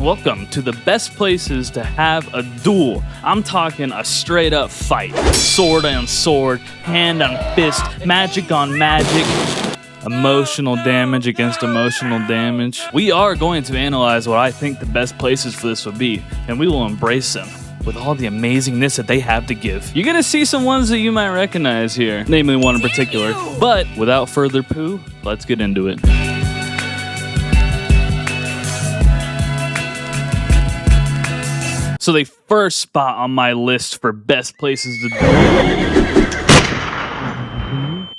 welcome to the best places to have a duel. I'm talking a straight up fight. Sword on sword, hand on fist, magic on magic. Emotional damage against emotional damage. We are going to analyze what I think the best places for this would be, and we will embrace them with all the amazingness that they have to give. You're gonna see some ones that you might recognize here, namely one in particular. But without further ado, let's get into it. So the first spot on my list for best places to duel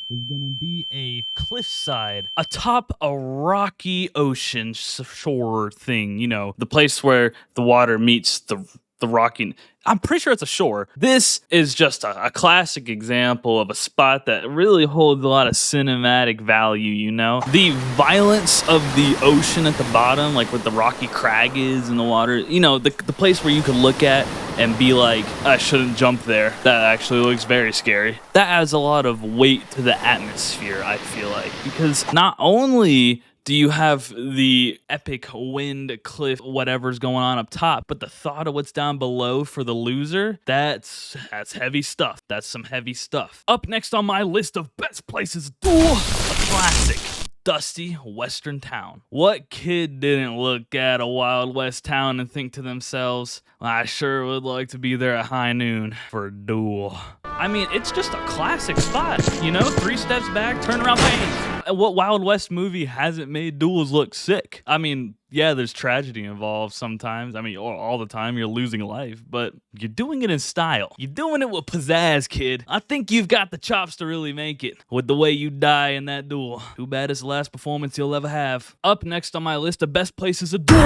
is gonna be a cliffside atop a rocky ocean shore thing. You know, the place where the water meets the rocky. I'm pretty sure it's a shore. This is just a classic example of a spot that really holds a lot of cinematic value, you know? The violence of the ocean at the bottom, like where the rocky crag is in the water, you know, the place where you could look at and be like, I shouldn't jump there. That actually looks very scary. That adds a lot of weight to the atmosphere, I feel like, because not only do you have the epic wind, cliff, whatever's going on up top, but the thought of what's down below for the loser, that's heavy stuff. That's some heavy stuff. Up next on my list of best places to duel, a classic. Dusty western town. What kid didn't look at a Wild West town and think to themselves, I sure would like to be there at high noon for a duel. I mean, it's just a classic spot, you know? 3 steps back, turn around, bang! What Wild West movie hasn't made duels look sick? I mean, yeah, there's tragedy involved sometimes. I mean, or all the time, you're losing life, but you're doing it in style. You're doing it with pizzazz, kid. I think you've got the chops to really make it with the way you die in that duel. Too bad it's the last performance you'll ever have. Up next on my list of best places to duel,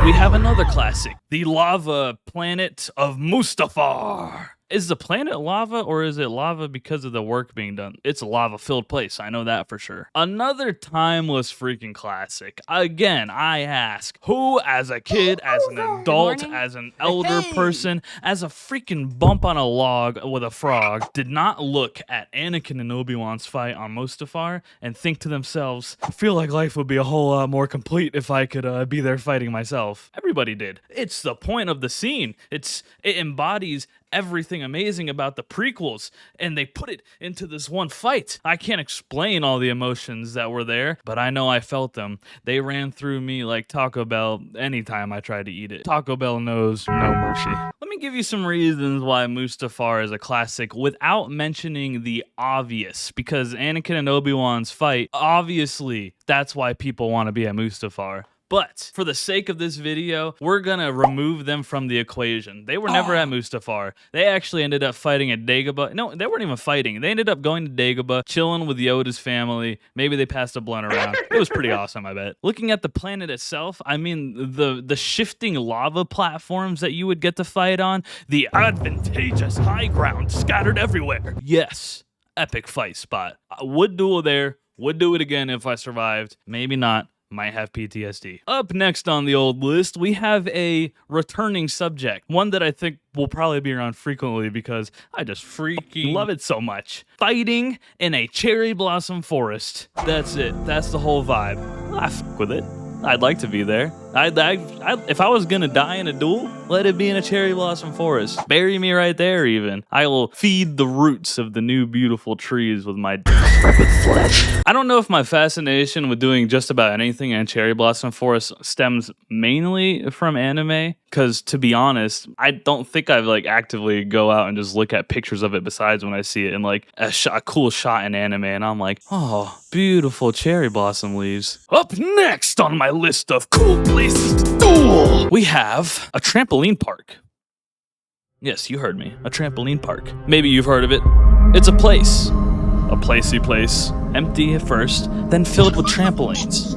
we have another classic, the lava planet of Mustafar. Is the planet lava, or is it lava because of the work being done? It's a lava-filled place, I know that for sure. Another timeless freaking classic. Again, I ask, who as a kid, as an adult, as an elder person, as a freaking bump on a log with a frog, did not look at Anakin and Obi-Wan's fight on Mustafar and think to themselves, I feel like life would be a whole lot more complete if I could be there fighting myself. Everybody did. It's the point of the scene. It embodies everything amazing about the prequels, and they put it into this one fight. I can't explain all the emotions that were there, but I know I felt them. They ran through me like Taco Bell anytime I tried to eat it. Taco Bell knows no mercy. Let me give you some reasons why Mustafar is a classic without mentioning the obvious, because Anakin and Obi-Wan's fight, obviously, that's why people want to be at Mustafar. But for the sake of this video, we're gonna remove them from the equation. They were never at Mustafar. They actually ended up fighting at Dagobah. No, they weren't even fighting. They ended up going to Dagobah, chilling with Yoda's family. Maybe they passed a blunt around. It was pretty awesome, I bet. Looking at the planet itself, I mean, the shifting lava platforms that you would get to fight on, the advantageous high ground scattered everywhere. Yes, epic fight spot. I would duel there. Would do it again if I survived. Maybe not. Might have PTSD. Up next on the old list, we have a returning subject. One that I think will probably be around frequently because I just freaking love it so much. Fighting in a cherry blossom forest. That's it. That's the whole vibe. I fuck with it. I'd like to be there. If I was gonna die in a duel, let it be in a cherry blossom forest. Bury me right there even. I will feed the roots of the new beautiful trees with my flesh. I don't know if my fascination with doing just about anything in a cherry blossom forest stems mainly from anime, because to be honest, I don't think I've like actively go out and just look at pictures of it besides when I see it in like a cool shot in anime and I'm like, oh, beautiful cherry blossom leaves. Up next on my list of cool places to duel, we have a trampoline park. Yes, you heard me. A trampoline park. Maybe you've heard of it. It's a place. A placey place. Empty at first, then filled with trampolines.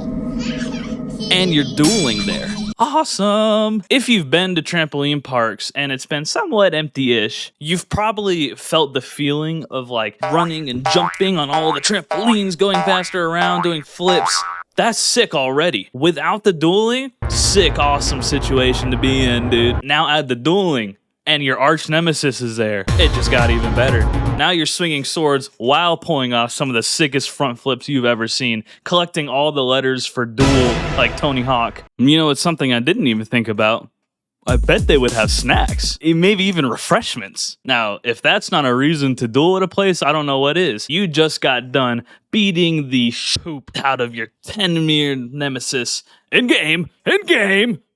And you're dueling there. Awesome! If you've been to trampoline parks and it's been somewhat empty-ish, you've probably felt the feeling of like running and jumping on all the trampolines, going faster around, doing flips. That's sick already. Without the dueling, sick, awesome situation to be in, dude. Now add the dueling, and your arch nemesis is there. It just got even better. Now you're swinging swords while pulling off some of the sickest front flips you've ever seen, collecting all the letters for Duel like Tony Hawk. You know, it's something I didn't even think about. I bet they would have snacks, maybe even refreshments. Now, if that's not a reason to duel at a place, I don't know what is. You just got done beating the poop out of your 10-meter nemesis. In-game,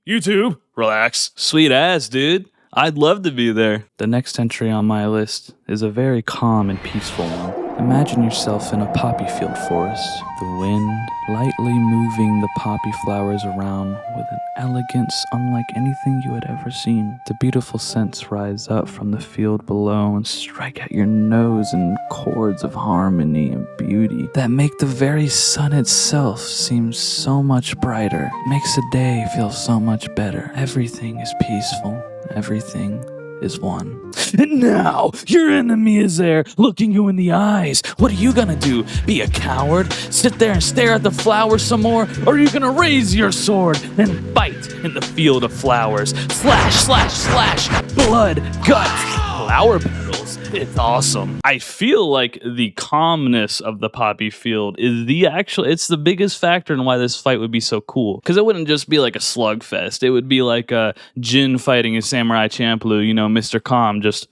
YouTube, relax. Sweet ass, dude. I'd love to be there. The next entry on my list is a very calm and peaceful one. Imagine yourself in a poppy field forest, the wind lightly moving the poppy flowers around with an elegance unlike anything you had ever seen. The beautiful scents rise up from the field below and strike at your nose in chords of harmony and beauty that make the very sun itself seem so much brighter, makes a day feel so much better. Everything is peaceful. Everything is one. And now, your enemy is there, looking you in the eyes. What are you gonna do? Be a coward? Sit there and stare at the flowers some more? Or are you gonna raise your sword and fight in the field of flowers? Slash, slash, slash, blood, guts, flower petals. It's awesome. I feel like the calmness of the poppy field is it's the biggest factor in why this fight would be so cool. Because it wouldn't just be like a slugfest. It would be like a Jin fighting a Samurai Champloo, you know, Mr. Calm, just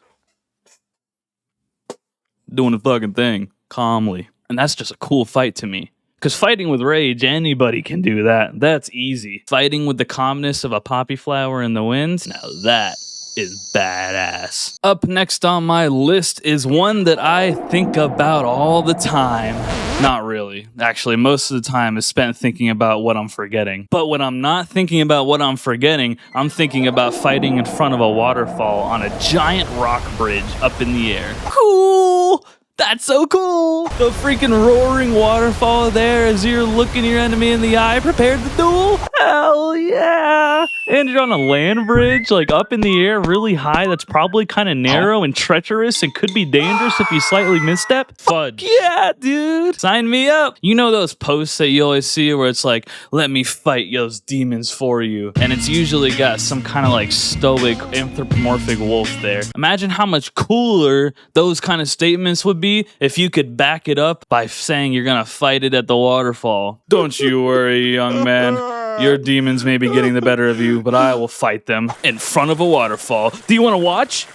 doing the fucking thing calmly. And that's just a cool fight to me. Because fighting with rage, anybody can do that. That's easy. Fighting with the calmness of a poppy flower in the wind, now that is badass. Up next on my list is one that I think about all the time. Not really. Actually, most of the time is spent thinking about what I'm forgetting. But when I'm not thinking about what I'm forgetting, I'm thinking about fighting in front of a waterfall on a giant rock bridge up in the air. Cool! That's so cool! The freaking roaring waterfall there as you're looking your enemy in the eye, prepared to duel? Hell yeah! And you're on a land bridge, like up in the air, really high, that's probably kind of narrow and treacherous and could be dangerous if you slightly misstep. Fudge. Yeah, dude! Sign me up! You know those posts that you always see where it's like, let me fight those demons for you. And it's usually got some kind of like stoic, anthropomorphic wolf there. Imagine how much cooler those kind of statements would be if you could back it up by saying you're gonna fight it at the waterfall. Don't you worry, young man. Your demons may be getting the better of you, but I will fight them in front of a waterfall. Do you want to watch?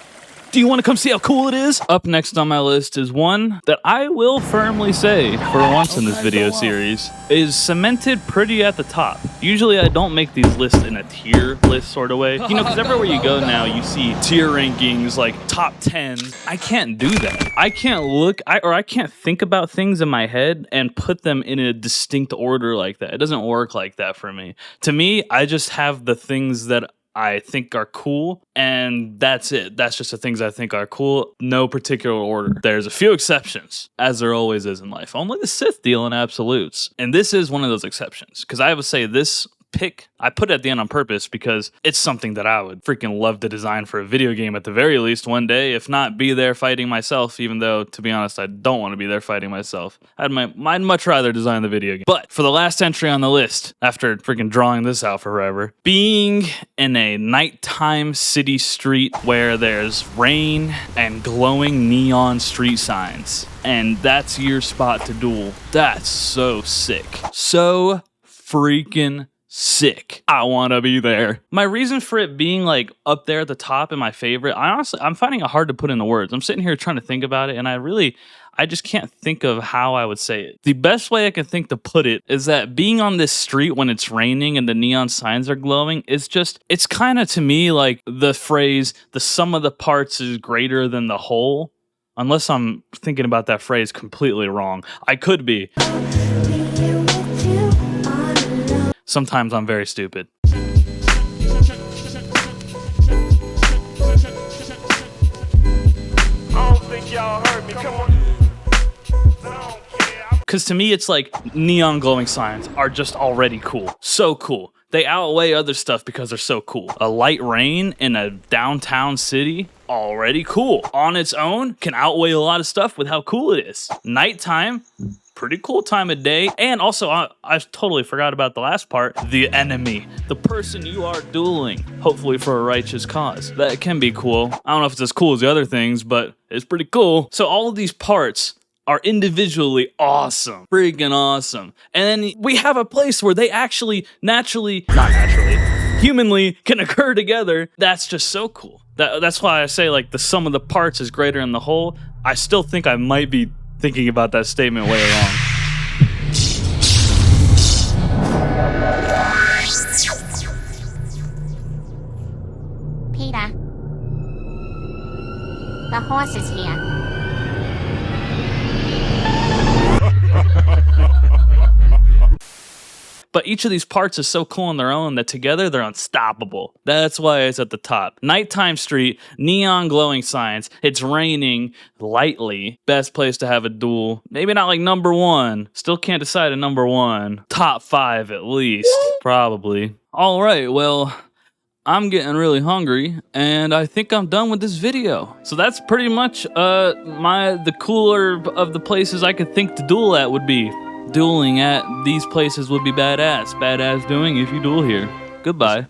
Do you want to come see how cool it is? Up next on my list is one that I will firmly say, for once in this video series, is cemented pretty at the top. Usually I don't make these lists in a tier list sort of way. You know, because everywhere you go now, you see tier rankings like top 10. I can't do that. I can't I can't think about things in my head and put them in a distinct order like that. It doesn't work like that for me. To me, I just have the things that I think are cool, and that's it. That's just the things I think are cool. No particular order. There's a few exceptions, as there always is in life. Only the Sith deal in absolutes. And this is one of those exceptions, because I would say this pick, I put it at the end on purpose because it's something that I would freaking love to design for a video game at the very least one day, if not be there fighting myself, even though, to be honest, I don't want to be there fighting myself. I'd much rather design the video game. But for the last entry on the list, after freaking drawing this out forever, being in a nighttime city street where there's rain and glowing neon street signs, and that's your spot to duel. That's so sick. So freaking sick. I want to be there. My reason for it being like up there at the top and my favorite, I'm finding it hard to put into words. I'm sitting here trying to think about it, and I just can't think of how I would say it. The best way I can think to put it is that being on this street when it's raining and the neon signs are glowing it's kind of to me like the phrase, the sum of the parts is greater than the whole. Unless I'm thinking about that phrase completely wrong. I could be. Sometimes I'm very stupid. Because to me, it's like neon glowing signs are just already cool. So cool. They outweigh other stuff because they're so cool. A light rain in a downtown city, already cool. On its own, can outweigh a lot of stuff with how cool it is. Nighttime, pretty cool time of day. And also, I totally forgot about the last part, the enemy, the person you are dueling, hopefully for a righteous cause. That can be cool. I don't know if it's as cool as the other things, but it's pretty cool. So all of these parts are individually awesome, freaking awesome. And then we have a place where they actually not naturally, humanly can occur together. That's just so cool. That's why I say like the sum of the parts is greater than the whole. I still think I might be thinking about that statement way wrong. Peter, the horse is here. But each of these parts is so cool on their own that together they're unstoppable. That's why it's at the top. Nighttime street, neon glowing signs, it's raining lightly. Best place to have a duel. Maybe not like number one. Still can't decide a number one. Top 5 at least. Probably. All right, well, I'm getting really hungry, and I think I'm done with this video. So that's pretty much the cooler of the places I could think to duel at would be. Dueling at these places would be badass. Badass doing if you duel here. Goodbye.